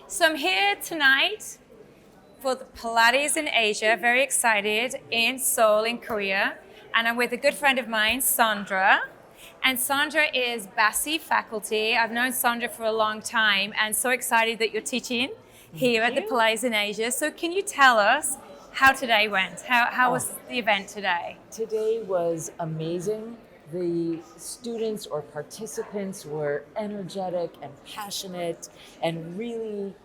So I'm here tonight for the Pilates in Asia, very excited, in Seoul, in Korea. And I'm with a good friend of mine, Sandra. And Sandra is BASI faculty. I've known Sandra for a long time and so excited that you're teaching here at the Pilates in Asia. So can you tell us how today went? How was the event today? Today was amazing. The students or participants were energetic and passionate and really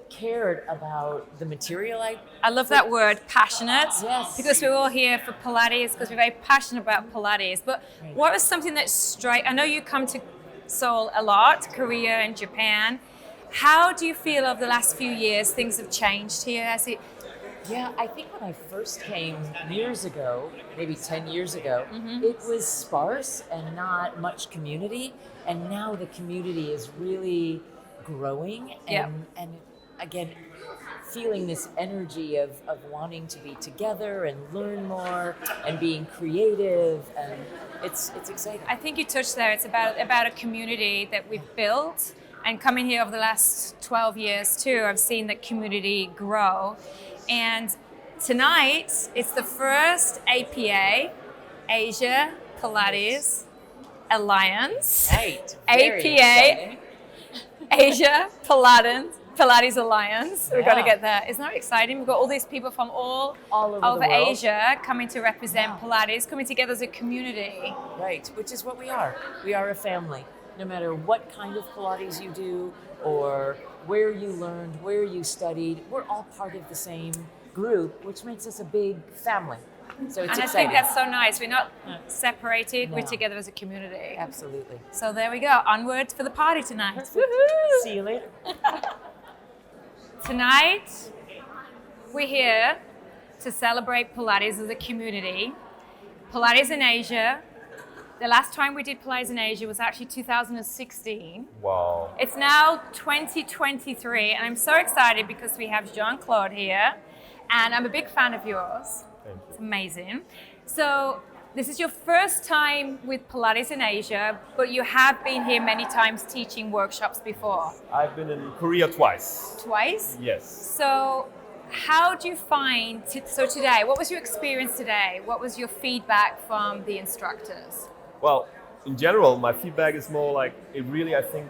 cared about the material. I love that word, passionate. Yes. Because we're all here for Pilates, because we're very passionate about Pilates. But what was something that I know you come to Seoul a lot, Korea and Japan. How do you feel over the last few years things have changed here? Yeah, I think when I first came years ago, maybe 10 years ago, it was sparse and not much community. And now the community is really growing and again, feeling this energy of wanting to be together and learn more and being creative, and it's exciting. I think you touched there. It's about a community that we've built, and coming here over the last 12 years too, I've seen that community grow. And tonight, it's the first APA, Asia Pilates Alliance. Right. Very APA, exciting. Asia Pilates Alliance. We're going to get there. Isn't that exciting? We've got all these people from all over the world. Asia coming to represent Pilates, coming together as a community. Right, which is what we are. We are a family. No matter what kind of Pilates you do or where you learned, where you studied, we're all part of the same group, which makes us a big family. So it's exciting. I think that's so nice. We're not separated, we're together as a community. Absolutely. So there we go. Onwards for the party tonight. See you later. Tonight, we're here to celebrate Pilates as a community. Pilates in Asia. The last time we did Pilates in Asia was actually 2016. Wow. It's now 2023, and I'm so excited because we have Jean-Claude here, and I'm a big fan of yours. Thank you. It's amazing. So this is your first time with Pilates in Asia, but you have been here many times teaching workshops before. I've been in Korea twice. Twice? Yes. So how do you find, so today, what was your experience today? What was your feedback from the instructors? Well, in general, my feedback is more like I think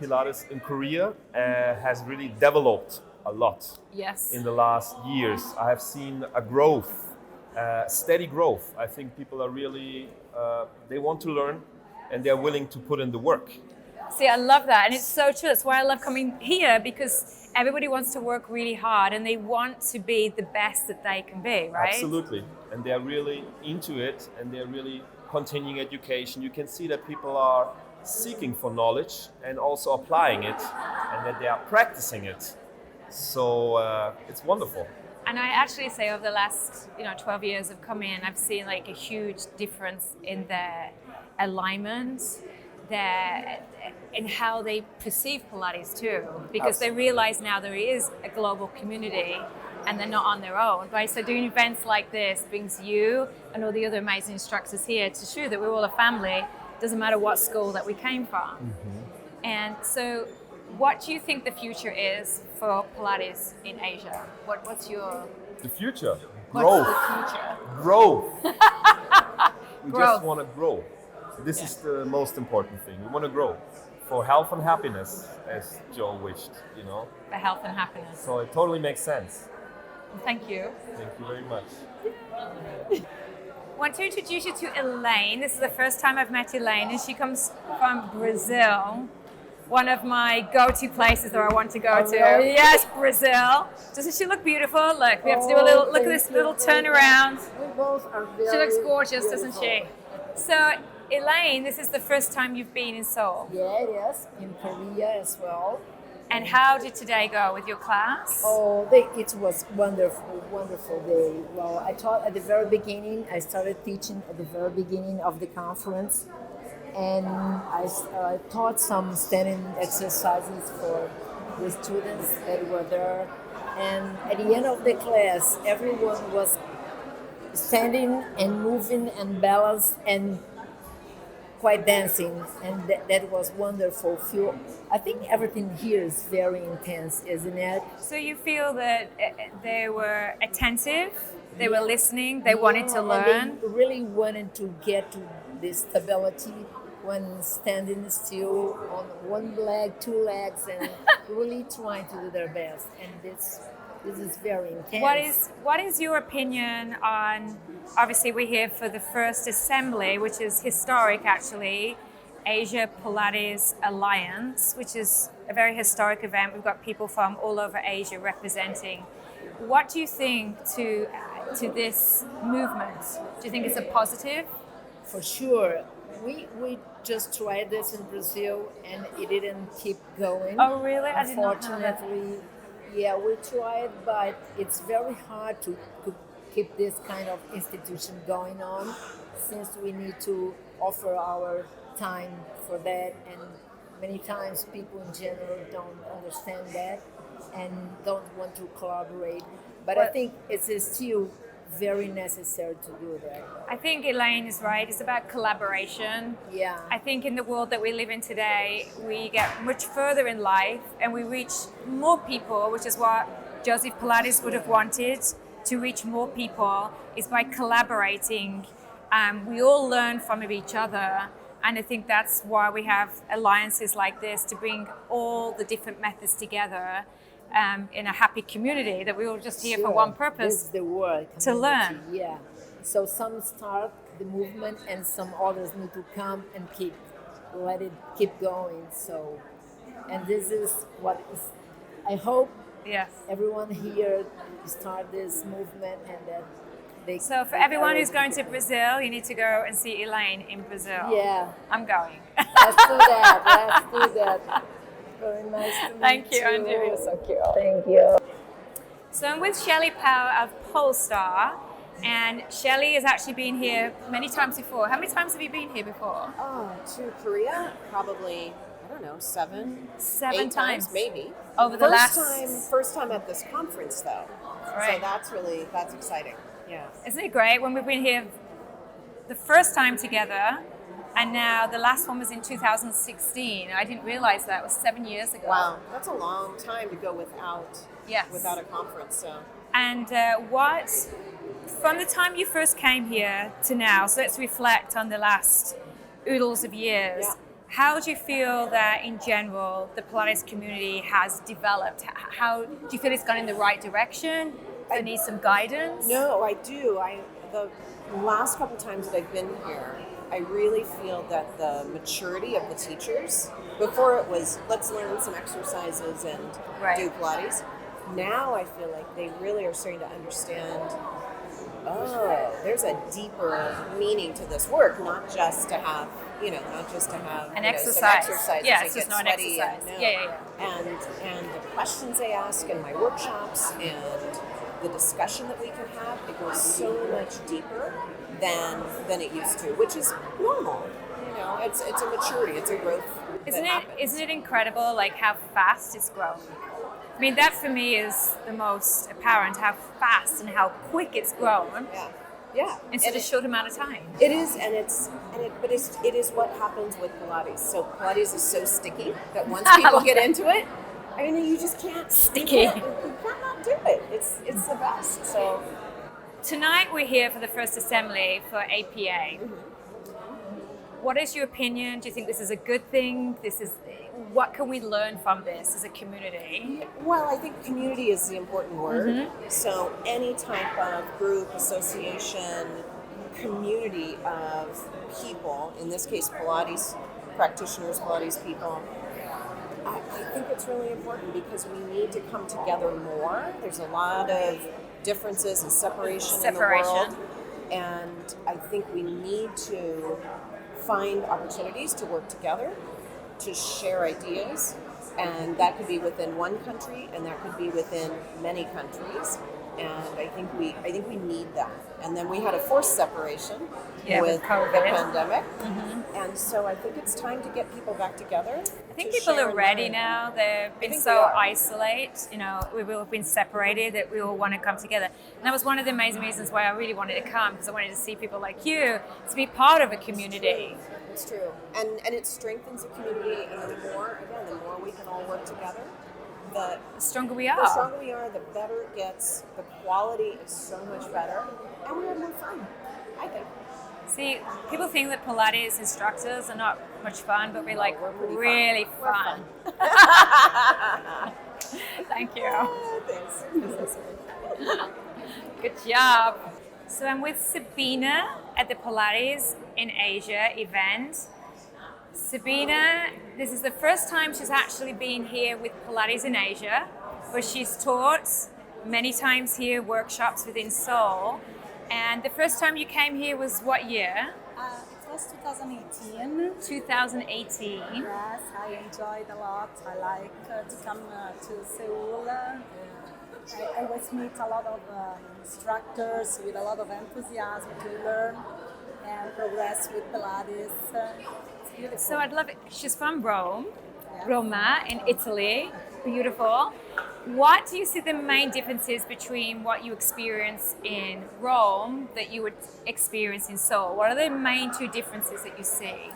Pilates in Korea has really developed a lot. Yes. In the last years. I have seen a growth, steady growth. I think people are really, they want to learn and they're willing to put in the work. See, I love that. And it's so true. That's why I love coming here, because everybody wants to work really hard and they want to be the best that they can be, right? Absolutely. And they're really into it and they're really continuing education. You can see that people are seeking for knowledge and also applying it, and that they are practicing it. So it's wonderful. And I actually say over the last 12 years of coming in, I've seen like a huge difference in their alignment, in how they perceive Pilates too, because they realize now there is a global community and they're not on their own, right? So doing events like this brings you and all the other amazing instructors here to show that we're all a family, doesn't matter what school that we came from. Mm-hmm. And so what do you think the future is for Pilates in Asia? What's your... The future? What's Growth. the future? Growth. We Growth. just want to grow. This is the most important thing. We want to grow for health and happiness, as Joe wished, For health and happiness. So it totally makes sense. Thank you. Thank you very much. I want to introduce you to Elaine. This is the first time I've met Elaine, and she comes from Brazil, one of my go-to places that I want to go to. Really? Yes, Brazil. Doesn't she look beautiful? Look, we have to do a little, look at this little turnaround. We both are very She looks gorgeous, doesn't she? beautiful. So, Elaine, this is the first time you've been in Seoul. Yeah, yes, in Korea as well. And how did today go with your class? It was wonderful day. Well, I taught at the very beginning. I started teaching at the very beginning of the conference, and I taught some standing exercises for the students that were there. And at the end of the class, everyone was standing and moving and balanced and quite dancing, and that was wonderful. I think everything here is very intense, isn't it? So you feel that they were attentive, they were listening, they wanted to learn. And they really wanted to get to this stability when standing still on one leg, two legs, and really trying to do their best. And this is very intense. What is your opinion on, obviously we're here for the first assembly, which is historic actually, Asia Pilates Alliance, which is a very historic event. We've got people from all over Asia representing. What do you think to this movement? Do you think it's a positive? For sure. We just tried this in Brazil and it didn't keep going. Oh really? I did not know that. Unfortunately, yeah, we tried, but it's very hard to keep this kind of institution going on, since we need to offer our time for that, and many times people in general don't understand that and don't want to collaborate. But I think it's still very necessary to do that. I think Elaine is right. It's about collaboration. Yeah. I think in the world that we live in today, we get much further in life and we reach more people, which is what Joseph Pilates would have wanted, to reach more people, is by collaborating. We all learn from each other. And I think that's why we have alliances like this, to bring all the different methods together in a happy community, that we all just here for one purpose. This is the word, to learn. Yeah. So some start the movement and some others need to come and let it keep going. So, and this is what is, I hope Yes. everyone here start this movement, and that they. So for everyone who's going to Brazil, you need to go and see Elaine in Brazil. Yeah. I'm going. Let's do that. Let's do that. Very nice to meet Thank you, Andy. You're so cute. Thank you. So I'm with Shelley Powell of Polestar, and Shelley has actually been here many times before. How many times have you been here before? To Korea, probably, I don't know, seven Seven eight times. maybe. Over the First time at this conference though. Right. So that's exciting. Yeah. Isn't it great when we've been here the first time together, and now the last one was in 2016. I didn't realize that. It was 7 years ago. Wow, that's a long time to go without Yes. a conference. So And from the time you first came here to now, so let's reflect on the last oodles of years. Yeah. How do you feel that in general the Pilates community has developed? How do you feel it's gone in the right direction? Do you need some guidance? no, I do. The last couple times that I've been here, I really feel that the maturity of the teachers, before it was let's learn some exercises and do Pilates. Now I feel like they really are starting to understand, there's a deeper meaning to this work, not just to have An exercise. exercise. Some exercises Yeah, that it's just get not an sweaty exercise. and, Yeah. And the questions they ask in my workshops and the discussion that we can have, it goes so much deeper than it used to, which is normal. It's a maturity, it's a growth. Isn't it incredible, like how fast it's grown? I mean, that for me is the most apparent, how fast and how quick it's grown. Yeah. In such a short amount of time. It is, but it is what happens with Pilates. So Pilates is so sticky that once people get into it, I mean, you just can't. Sticky. You can't not do it. It's the best. So tonight we're here for the first assembly for APA. What is your opinion? Do you think this is a good thing? What can we learn from this as a community? Well, I think community is the important word. So any type of group, association, community of people, in this case Pilates practitioners, Pilates people, I think it's really important because we need to come together more. There's a lot of differences and separation in the world. And I think we need to find opportunities to work together, to share ideas, and that could be within one country and that could be within many countries. and I think we need that. And then we had a forced separation with the COVID. pandemic, and so I think it's time to get people back together. I think people are ready now. They've been so isolated. You know, we've all been separated that we all want to come together. And that was one of the amazing reasons why I really wanted to come, because I wanted to see people like you to be part of a community. It's true, and it strengthens the community. And the more we can all work together, the stronger we are. The stronger we are, the better it gets. The quality is so much better, and we have more fun, I think. See, people think that Pilates instructors are not much fun, but we're like really fun. Thank you. Thanks. Good job. So I'm with Sabina at the Pilates in Asia event. Sabina, this is the first time she's actually been here with Pilates in Asia, but she's taught many times here workshops within Seoul. And the first time you came here was what year? It was 2018. 2018. Yes, I enjoyed a lot. I like to come to Seoul. I always meet a lot of instructors with a lot of enthusiasm to learn and progress with Pilates. It's beautiful. So I'd love it. She's from Rome, Roma in Italy. Beautiful. What do you see the main differences between what you experience in Rome that you would experience in Seoul? What are the main two differences that you see?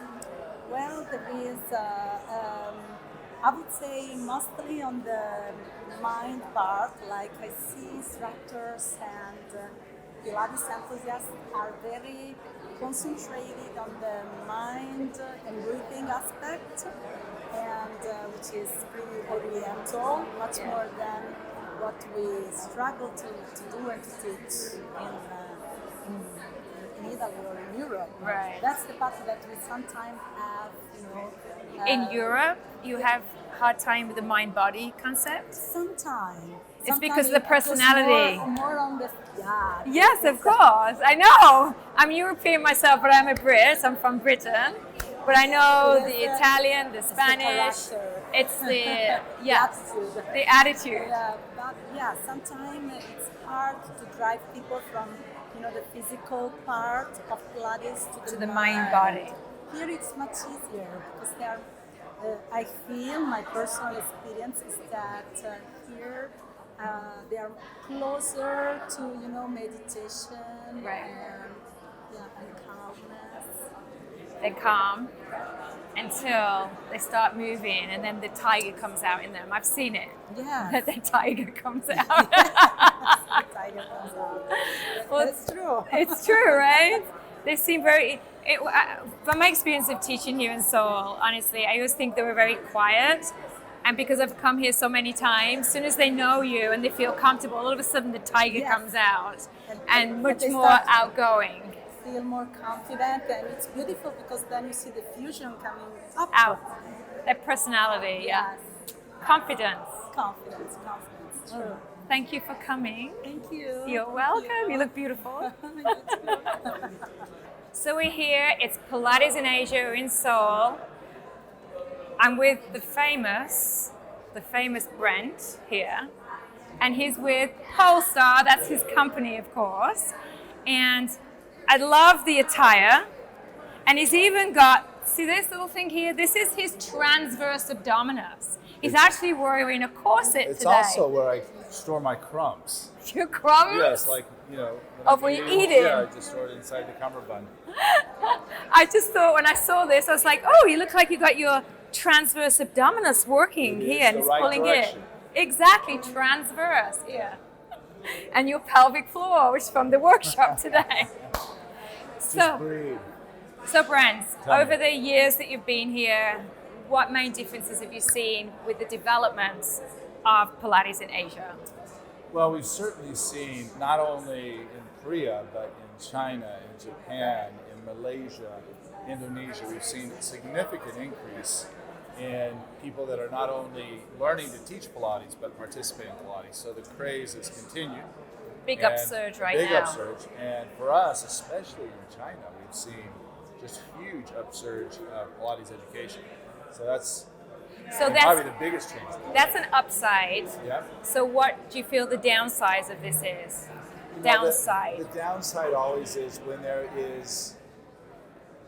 Well, there is, I would say, mostly on the mind part. Like I see instructors and Pilates enthusiasts are very concentrated on the mind and breathing aspect, and which is pretty oriental, much more than what we struggle to do and to teach in Italy or in Europe. Right. That's the part that we sometimes have, In Europe, you have hard time with the mind-body concept? Sometimes. It's because of the personality. More on the Yes, of course. I know. I'm European myself, but I'm a Brit. I'm from Britain. But I know the Italian, the Spanish. It's the the attitude. Yeah, but sometimes it's hard to drive people from the physical part of Pilates to the mind body. Here it's much easier because they are. I feel my personal experience is that here they are closer to meditation and calmness. They're calm until they start moving, and then the tiger comes out in them. I've seen it. Yeah. The tiger comes out. The tiger comes out. Well, That's true. It's true, right? They seem very. From my experience of teaching here in Seoul, honestly, I always think they were very quiet. And because I've come here so many times, as soon as they know you and they feel comfortable, all of a sudden the tiger comes out and much more outgoing. Feel more confident, and it's beautiful because then you see the fusion coming up. Out. Their personality, Yes. Confidence. Confidence. True. Thank you for coming. Thank you. You're welcome. You look beautiful. So we're here. It's Pilates in Asia. We're in Seoul. I'm with the famous Brent here, and he's with Polestar. That's his company, of course. And I love the attire, and he's even got, see this little thing here? This is his transverse abdominis. He's actually wearing a corset It's today. also where I store my crumbs. Your crumbs? Yes, like, when you're eating. Yeah, I just store it inside the cummerbund. I just thought when I saw this, I was like, oh, you look like you got your transverse abdominis working It is here, and the he's right pulling direction. it. Exactly, transverse, yeah. And your pelvic floor, which is from the workshop today. Just breathe. So Brent, Tell me. over the years that you've been here, what main differences have you seen with the development of Pilates in Asia? Well, we've certainly seen, not only in Korea, but in China, in Japan, in Malaysia, Indonesia, we've seen a significant increase in people that are not only learning to teach Pilates, but participate in Pilates. So the craze has continued. Big upsurge right big now. upsurge. And for us, especially in China, we've seen just huge upsurge of Pilates education. So that's So Probably the biggest change. that's an upside. Yeah. So what do you feel the downsides of this is? Downside. The downside always is when there is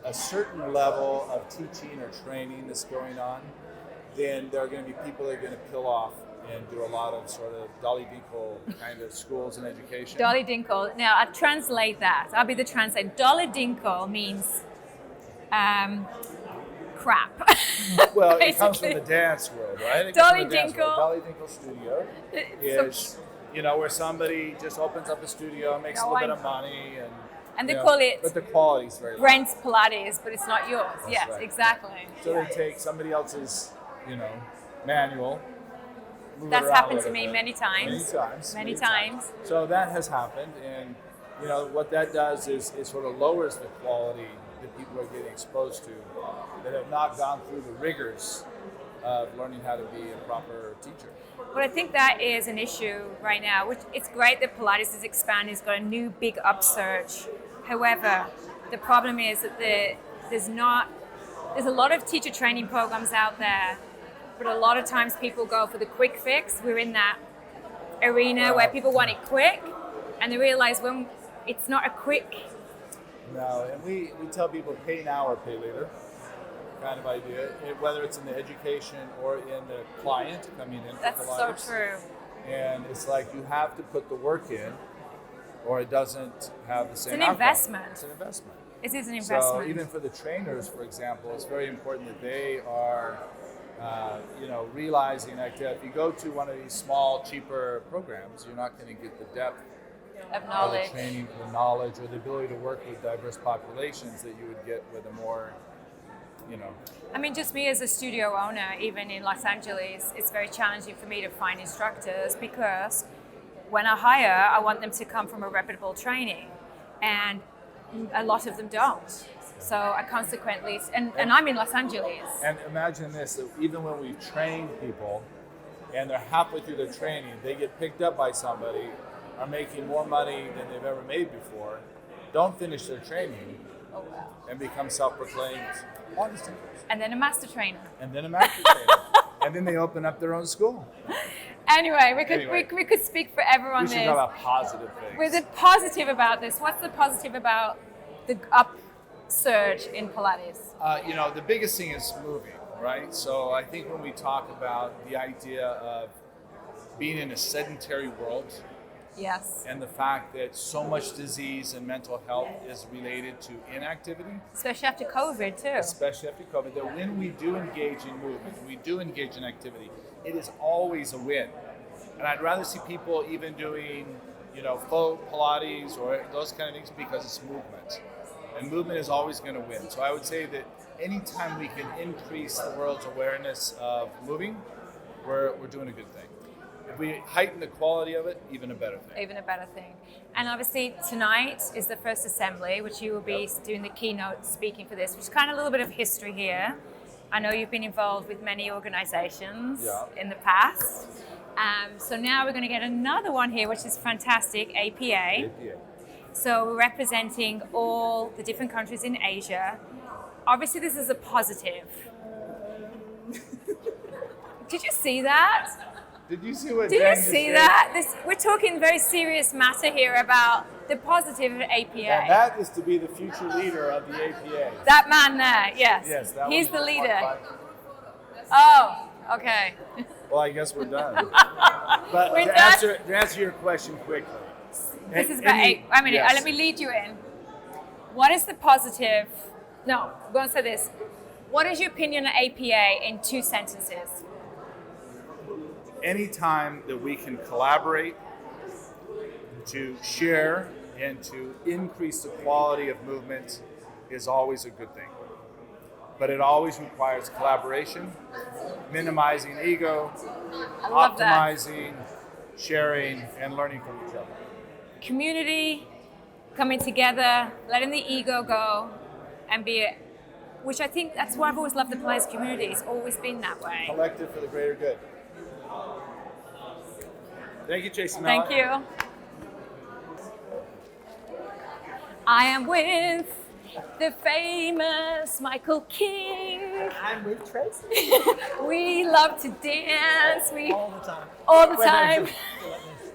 a certain level of teaching or training that's going on, then there are going to be people that are going to peel off and do a lot of sort of Dolly Dinkle kind of schools and education. Dolly Dinkle. Now, I translate that. I'll be the translator. Dolly Dinkle means crap. Well, it comes from the dance world, right? Dolly Dinkle. Dolly Dinkle Studio is, where somebody just opens up a studio, makes a little bit of money, and they call it but the quality's very low. Brent's Pilates, but it's not yours. That's Yes, right. exactly. So they take somebody else's, manual. Move it That's around happened a to little me bit. many times. Many times. So that has happened, and what that does is it sort of lowers the quality that people are getting exposed to that have not gone through the rigors of learning how to be a proper teacher. But I think that is an issue right now. Which it's great that Pilates is expanding, it's got a new big upsurge. However, the problem is that there's a lot of teacher training programs out there, but a lot of times people go for the quick fix. We're in that arena where people want it quick, and they realize when it's not a quick. No, and we tell people pay now or pay later kind of idea, whether it's in the education or in the client coming in. That's so true. And it's like you have to put the work in, or it doesn't have the same It's an outcome. investment. It's an investment. It is an investment. So even for the trainers, for example, it's very important that they are, realizing that if you go to one of these small, cheaper programs, you're not going to get the depth of knowledge, or the training, the knowledge, or the ability to work with diverse populations that you would get with a more, I mean, just me as a studio owner, even in Los Angeles, it's very challenging for me to find instructors because when I hire, I want them to come from a reputable training, and a lot of them don't. So I consequently, and I'm in Los Angeles. And imagine this, that even when we've trained people and they're halfway through their training, they get picked up by somebody, are making more money than they've ever made before, don't finish their training, and become self-proclaimed Pilates teachers. And then a master trainer. And then a master trainer. And then they open up their own school. Anyway, we could speak forever on We should this. talk about positive things. With the positive about this, what's the positive about the upsurge in Pilates? The biggest thing is moving, right? So I think when we talk about the idea of being in a sedentary world, Yes. and the fact that so much disease and mental health is related to inactivity, Especially after COVID too. especially after COVID, that when we do engage in movement, we do engage in activity, it is always a win. And I'd rather see people even doing, faux Pilates or those kind of things because it's movement. And movement is always going to win. So I would say that anytime we can increase the world's awareness of moving, we're doing a good thing. If we heighten the quality of it, even a better thing. Even a better thing. And obviously tonight is the first assembly, which you will be doing the keynote speaking for this, which is kind of a little bit of history here. I know you've been involved with many organizations in the past. So now we're going to get another one here, which is fantastic, APA. So we're representing all the different countries in Asia. Obviously this is a positive. Did you see that? Did you see what Did Dan you just see did? that? We're talking very serious matter here about the positive of APA. And that is to be the future leader of the APA. That man there, yes. Yes, that He's was the leader. Oh, okay. Well, I guess we're done. But We're to done? answer your question quickly. This is about let me lead you in. What is the positive? No, I'm going to say this. What is your opinion on APA in 2 sentences? Anytime that we can collaborate to share and to increase the quality of movement is always a good thing. But it always requires collaboration, minimizing ego, I love that. optimizing, sharing, and learning from each other. Community, coming together, letting the ego go, and be it. Which I think that's why I've always loved the Pilates community. It's always been that way. Collective for the greater good. Thank you, Jason. Thank you. I am with the famous Michael King. I'm with Tracy. We love to dance. All the time. All the We're very time. good. We're like this.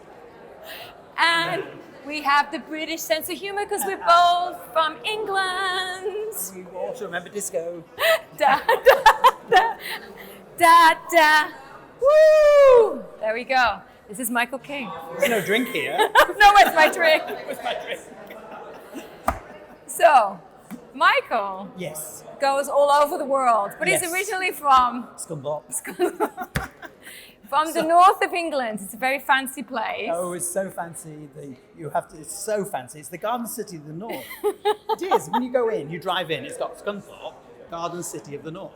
And we have the British sense of humor because we're both from England. We also remember disco. Da, da, da, da, da. Woo! There we go. This is Michael King. There's no drink here. No, it's my drink. Where's my drink? So, Michael Yes. goes all over the world, but he's Yes. originally from Scumbop. the north of England. It's a very fancy place. Oh, it's so fancy. It's so fancy. It's the Garden City of the North. It is. When you go in, you drive in. It's got Scunthorpe, Garden City of the North.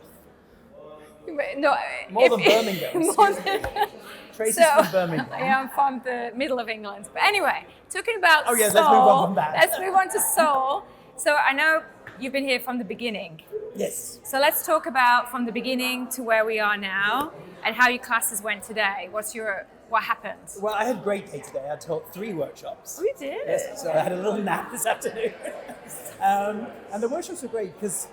No, More than Birmingham. more Excuse me. than- Tracy's So, from Birmingham. I am from the middle of England. But anyway, talking about Oh, yeah, soul, let's move on from that. let's move on to soul. So I know you've been here from the beginning. Yes. So let's talk about from the beginning to where we are now and how your classes went today. What happened? Well, I had a great day today. I taught 3 workshops. We did. Yes, so I had a little nap this afternoon. And the workshops were great because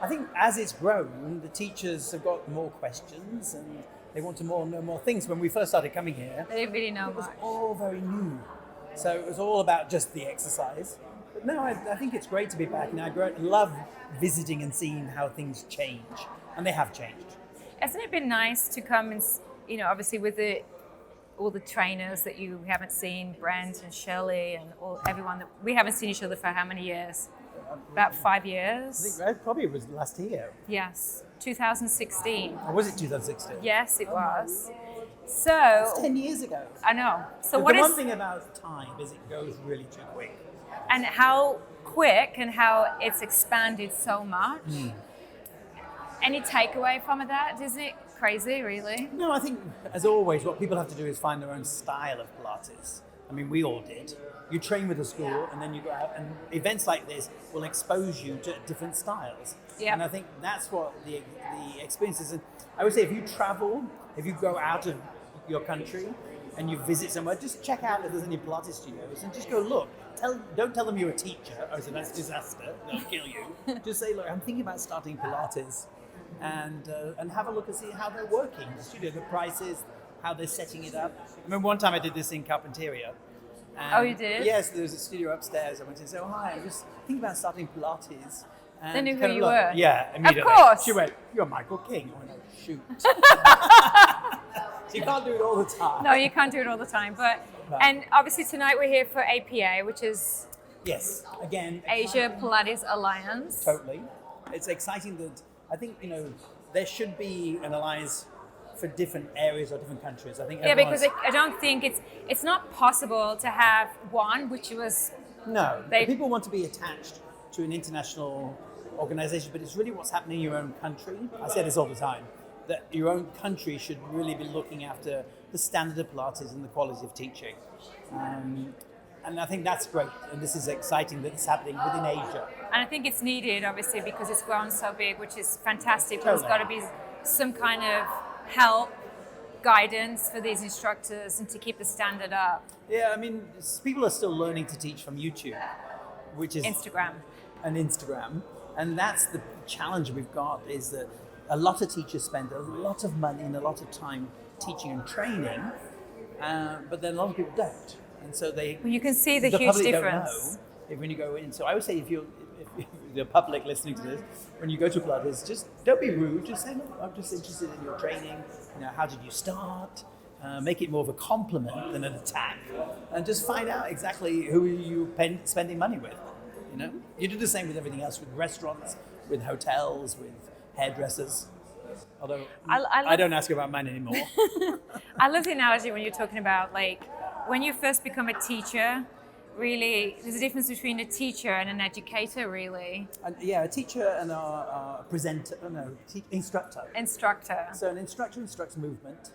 I think as it's grown, the teachers have got more questions and they want to know more things. When we first started coming here, I didn't really know it was much. all very new. So it was all about just the exercise. But no, I think it's great to be back. And I love visiting and seeing how things change. And they have changed. Hasn't it been nice to come and, obviously with all the trainers that you haven't seen, Brent and Shelley and everyone that we haven't seen each other for how many years? About 5 years. I think that probably was last year. Yes, 2016. Or was it 2016? Yes, it was. So It's 10 years ago. I know. So But what the is one thing about time is it goes really too quick. and how quick and how it's expanded so much. Any takeaway from that? Isn't it crazy, really? No, I think, as always, what people have to do is find their own style of Pilates. I mean, we all did. You train with a school, and then you go out, and events like this will expose you to different styles. Yep. And I think that's what the experience is. And I would say if you travel, if you go out of your country, and you visit somewhere, just check out if there's any Pilates studios, and just go look. Don't tell them you're a teacher. Oh, so that's disaster. They'll kill you. Just say, look, I'm thinking about starting Pilates. And have a look and see how they're working, the studio, the prices, how they're setting it up. I remember one time I did this in Carpinteria. And Oh, you did? Yes, there was a studio upstairs. I went in and said, oh, hi, I'm just thinking about starting Pilates. And They knew who kind of you looked. were. Yeah, immediately. course. She went, you're Michael King. I went, oh, shoot. So you can't do it all the time. No, you can't do it all the time. But No. and obviously tonight we're here for APA, which is Yes, again. Asia Pilates Alliance. Totally. It's exciting that I think, there should be an alliance for different areas or different countries. I think Yeah, everyone's- because I don't think it's not possible to have one, which was No, They- people want to be attached to an international organization, but it's really what's happening in your own country. I say this all the time, that your own country should really be looking after the standard of Pilates and the quality of teaching. And I think that's great, and this is exciting that it's happening within Asia. and I think it's needed obviously because it's grown so big, which is fantastic. But there's got to be some kind of help, guidance for these instructors and to keep the standard up. Yeah, I mean, people are still learning to teach from YouTube, which is Instagram. Instagram. And that's the challenge we've got, is that a lot of teachers spend a lot of money and a lot of time teaching and training, but then a lot of people don't. And so Well, you can see the huge public difference. don't know if when you go in. So I would say if the public listening to this, when you go to Pilates, just don't be rude. Just say, look, I'm just interested in your training. How did you start? Make it more of a compliment than an attack, and just find out exactly who you're spending money with. You do the same with everything else, with restaurants, with hotels, with hairdressers. Although I don't ask about mine anymore. I love the analogy when you're talking about when you first become a teacher. Really, there's a difference between a teacher and an educator, really. And, yeah, a teacher and a presenter, instructor. Instructor. So an instructor instructs movement.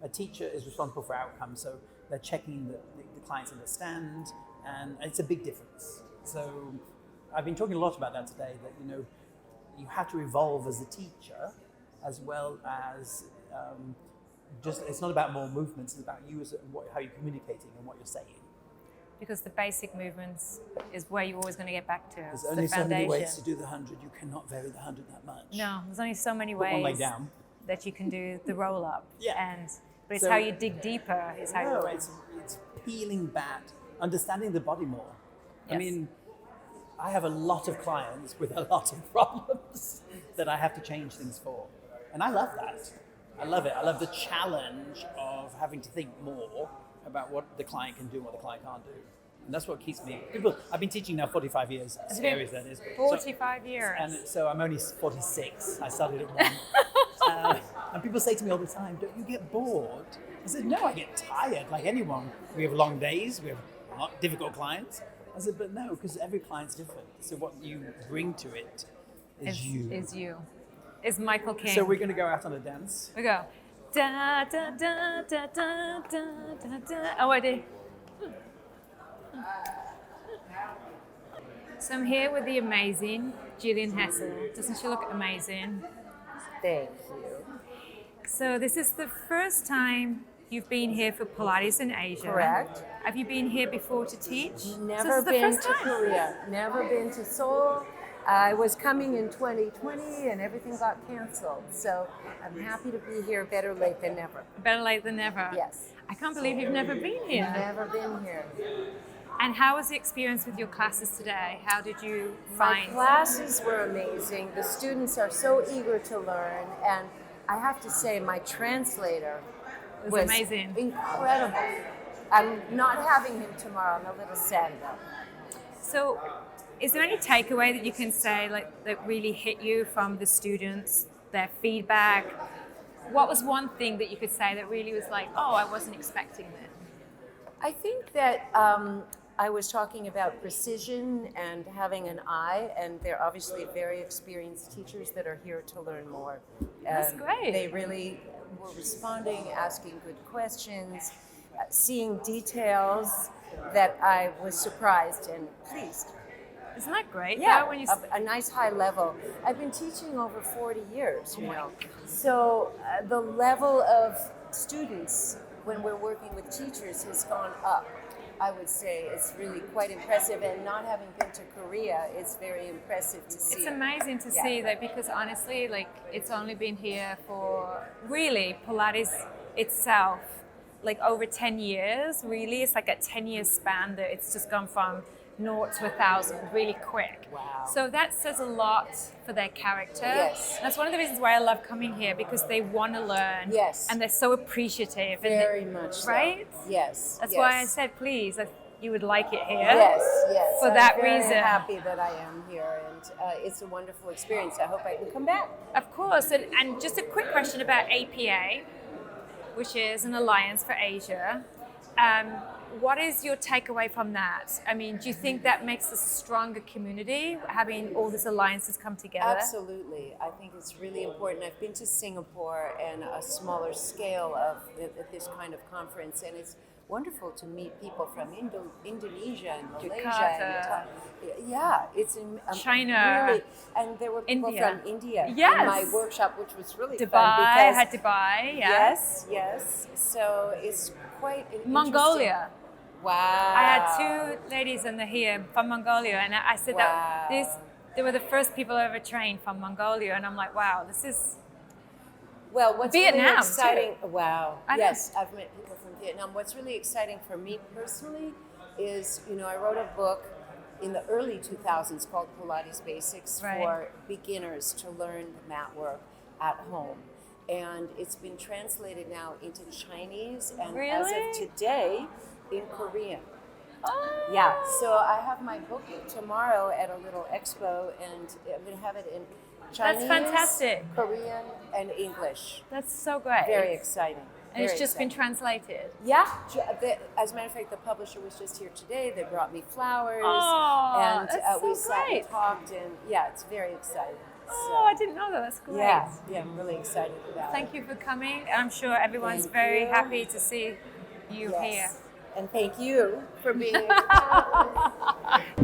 A teacher is responsible for outcomes. So they're checking that the clients understand, and it's a big difference. So I've been talking a lot about that today, that, you have to evolve as a teacher as well as it's not about more movements, it's about you how you're communicating and what you're saying. because the basic movements is where you're always going to get back to. There's It's only the so many foundation. ways to do the 100. You cannot vary the 100 that much. No, there's only so many Put one leg ways down. that you can do the roll up. Yeah. But it's So- how you dig deeper is how you No, roll. it's peeling back, understanding the body more. I Yes. mean, I have a lot of clients with a lot of problems that I have to change things for. And I love that. I love it. I love the challenge of having to think more about what the client can do and what the client can't do. And that's what keeps me. I've been teaching now 45 years, as scary as that is. 45 years. And so I'm only 46. I started at 1. And people say to me all the time, don't you get bored? I said, no, I get tired like anyone. We have long days, we have difficult clients. I said, but no, because every client's different. So what you bring to it is you. Is you. Is Michael King. So we're going to go out on a dance. We go. Da, da, da, da, da, da, da, da. Oh, I did. So I'm here with the amazing Gillian Hessel. Doesn't she look amazing? Thank you. So this is the first time you've been here for Pilates in Asia. Correct. Have you been here before to teach? So Never this is the been first to time. Korea. Never been to Seoul. I was coming in 2020 and everything got canceled. So I'm happy to be here. Better late than never. Better late than never. Yes. I can't believe you've never been here. Never been here. And how was the experience with your classes today? How did you My find? classes were amazing. The students are so eager to learn. And I have to say, my translator was amazing. Incredible. I'm not having him tomorrow. I'm a little sad though. So, is there any takeaway that you can say, like, that really hit you from the students, their feedback? What was one thing that you could say that really was like, oh, I wasn't expecting that? I think that I was talking about precision and having an eye, and they're obviously very experienced teachers that are here to learn more. That's great. They really were responding, asking good questions, seeing details that I was surprised and pleased. Isn't that great? Yeah, though, when you a nice high level. I've been teaching over 40 years, you know. So the level of students when we're working with teachers has gone up. I would say it's really quite impressive, and not having been to Korea, it's very impressive to see. It's amazing to see that, because honestly, like, it's only been here for really Pilates itself, like over 10 years, really. It's like a 10-year span that it's just gone from 0 to 1,000 really quick. Wow. So that says a lot for their character. Yes. And that's one of the reasons why I love coming here, because they want to learn. Yes. And they're so appreciative. Very much so. Right? Yes. That's yes. why I said, please, you would like it here. Yes, yes. For I'm that very reason. happy that I am here, and it's a wonderful experience. I hope I can come back. Of course. And just a quick question about APA, which is an alliance for Asia. What is your takeaway from that? I mean, do you think that makes us a stronger community, having all these alliances come together? Absolutely. I think it's really important. I've been to Singapore and a smaller scale of this kind of conference, and it's wonderful to meet people from Indonesia and Malaysia. Jakarta. Yeah, it's in China. Really, and there were people India. from India Yes. in my workshop, which was really Dubai, fun. I had Dubai, yeah. Yes, yes. So it's quite an Mongolia. interesting- Wow. I had 2 ladies in the here from Mongolia, and I said that they were the first people I ever trained from Mongolia, and I'm like, wow, this is. Well, what's Vietnam, really too. exciting? Wow. I know. Yes, I've met people from Vietnam. What's really exciting for me personally is, I wrote a book in the early 2000s called Pilates Basics Right. for beginners to learn mat work at home. And it's been translated now into Chinese and as Really? of today in Korean. Oh. Yeah, so I have my book tomorrow at a little expo, and I'm going to have it in Chinese, fantastic. Korean, and English. That's so great. Very exciting. And it's Very just been exciting. translated. Yeah, as a matter of fact, the publisher was just here today. They brought me flowers, Oh, and that's we so sat great. and talked, and yeah, it's very exciting. Oh, I didn't know that. That's great. Yeah, I'm really excited about Thank you for coming. I'm sure everyone's Thank very you. happy to see you it. here. Yes. And thank you for being here.